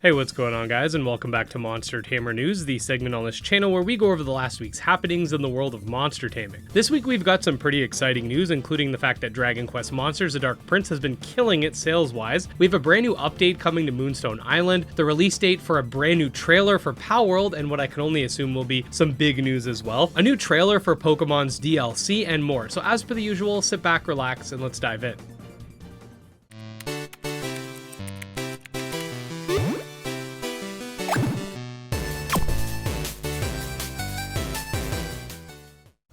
Hey, what's going on, guys, and welcome back to Monster Tamer News, the segment on this channel where we go over the last week's happenings in the world of monster taming. This week we've got some pretty exciting news, including the fact that Dragon Quest Monsters: The Dark Prince has been killing it sales-wise. We have a brand new update coming to Moonstone Island, the release date for a brand new trailer for Palworld, and what I can only assume will be some big news as well, a new trailer for Pokemon's DLC, and more. So as per the usual, sit back, relax, and let's dive in.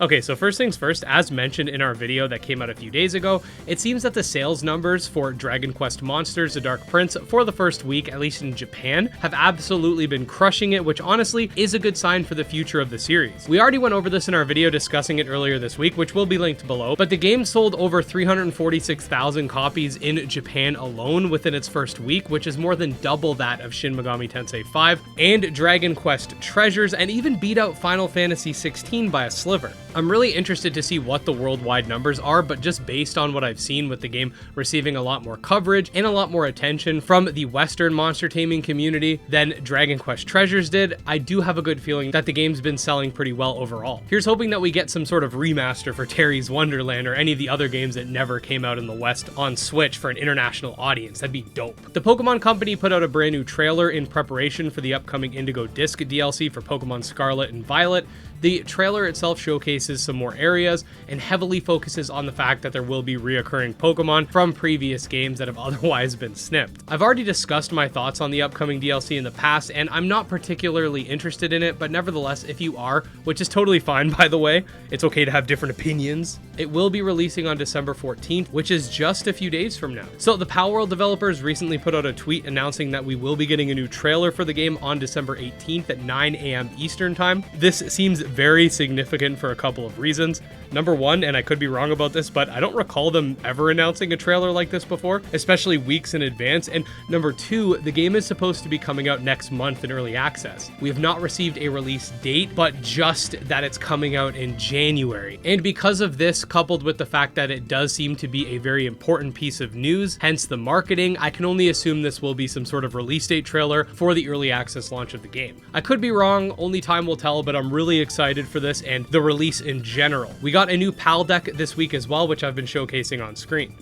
Okay, so first things first, as mentioned in our video that came out a few days ago, it seems that the sales numbers for Dragon Quest Monsters: The Dark Prince for the first week, at least in Japan, have absolutely been crushing it, which honestly is a good sign for the future of the series. We already went over this in our video discussing it earlier this week, which will be linked below, but the game sold over 346,000 copies in Japan alone within its first week, which is more than double that of Shin Megami Tensei 5 and Dragon Quest Treasures, and even beat out Final Fantasy 16 by a sliver. I'm really interested to see what the worldwide numbers are, but just based on what I've seen with the game receiving a lot more coverage and a lot more attention from the Western monster taming community than Dragon Quest Treasures did, I do have a good feeling that the game's been selling pretty well overall. Here's hoping that we get some sort of remaster for Terry's Wonderland or any of the other games that never came out in the West on Switch for an international audience. That'd be dope. The Pokemon Company put out a brand new trailer in preparation for the upcoming Indigo Disc DLC for Pokemon Scarlet and Violet. The trailer itself showcases some more areas and heavily focuses on the fact that there will be reoccurring Pokemon from previous games that have otherwise been snipped. I've already discussed my thoughts on the upcoming DLC in the past, and I'm not particularly interested in it, but nevertheless, if you are, which is totally fine by the way, it's okay to have different opinions, it will be releasing on December 14th, which is just a few days from now. So the Palworld developers recently put out a tweet announcing that we will be getting a new trailer for the game on December 18th at 9 a.m. Eastern time. This seems very significant for a couple of reasons. Number one, and I could be wrong about this, but I don't recall them ever announcing a trailer like this before, especially weeks in advance. And number two, the game is supposed to be coming out next month in early access. We have not received a release date, but just that it's coming out in January. And because of this, coupled with the fact that it does seem to be a very important piece of news, hence the marketing, I can only assume this will be some sort of release date trailer for the early access launch of the game. I could be wrong, only time will tell, but I'm really excited for this and the release in general. We got a new PAL deck this week as well, which I've been showcasing on screen.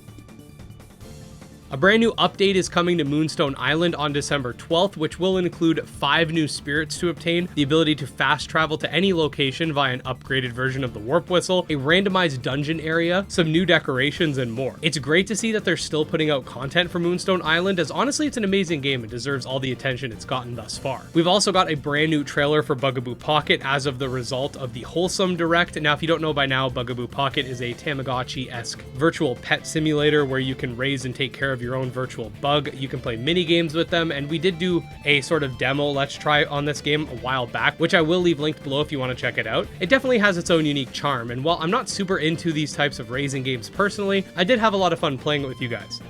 A brand new update is coming to Moonstone Island on December 12th, which will include 5 new spirits to obtain, the ability to fast travel to any location via an upgraded version of the Warp Whistle, a randomized dungeon area, some new decorations, and more. It's great to see that they're still putting out content for Moonstone Island, as honestly it's an amazing game and deserves all the attention it's gotten thus far. We've also got a brand new trailer for Bugaboo Pocket as of the result of the Wholesome Direct. Now, if you don't know by now, Bugaboo Pocket is a Tamagotchi-esque virtual pet simulator where you can raise and take care of your own virtual bug. You can play mini games with them, and we did do a sort of demo let's try on this game a while back, which I will leave linked below if you want to check it out. It definitely has its own unique charm, and while I'm not super into these types of raising games personally, I did have a lot of fun playing it with you guys.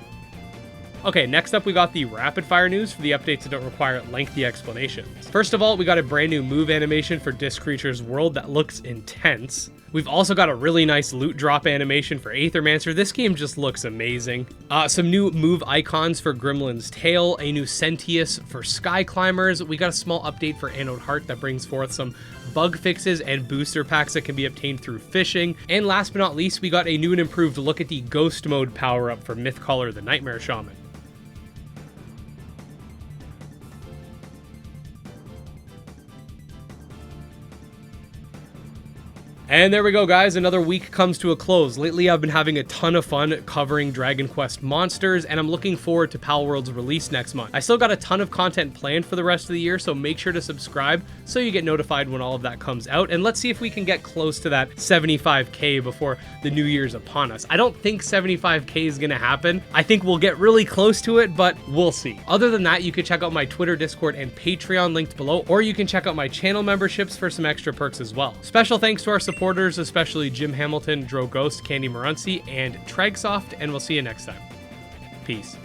Okay, next up we got the rapid fire news for the updates that don't require lengthy explanations. First of all, we got a brand new move animation for Disc Creature's World that looks intense. We've also got a really nice loot drop animation for Aethermancer. This game just looks amazing. Some new move icons for Gremlin's Tail, a new Sentius for Sky Climbers. We got a small update for Anode Heart that brings forth some bug fixes and booster packs that can be obtained through fishing. And last but not least, we got a new and improved look at the Ghost Mode power-up for Mythcaller the Nightmare Shaman. And there we go, guys. Another week comes to a close. Lately, I've been having a ton of fun covering Dragon Quest Monsters, and I'm looking forward to Palworld's release next month. I still got a ton of content planned for the rest of the year, so make sure to subscribe so you get notified when all of that comes out. And let's see if we can get close to that 75K before the new year's upon us. I don't think 75K is going to happen. I think we'll get really close to it, but we'll see. Other than that, you can check out my Twitter, Discord, and Patreon linked below, or you can check out my channel memberships for some extra perks as well. Special thanks to our supporters, especially Jim Hamilton, Dro Ghost, Candy Morency, and Tragsoft, and we'll see you next time. Peace.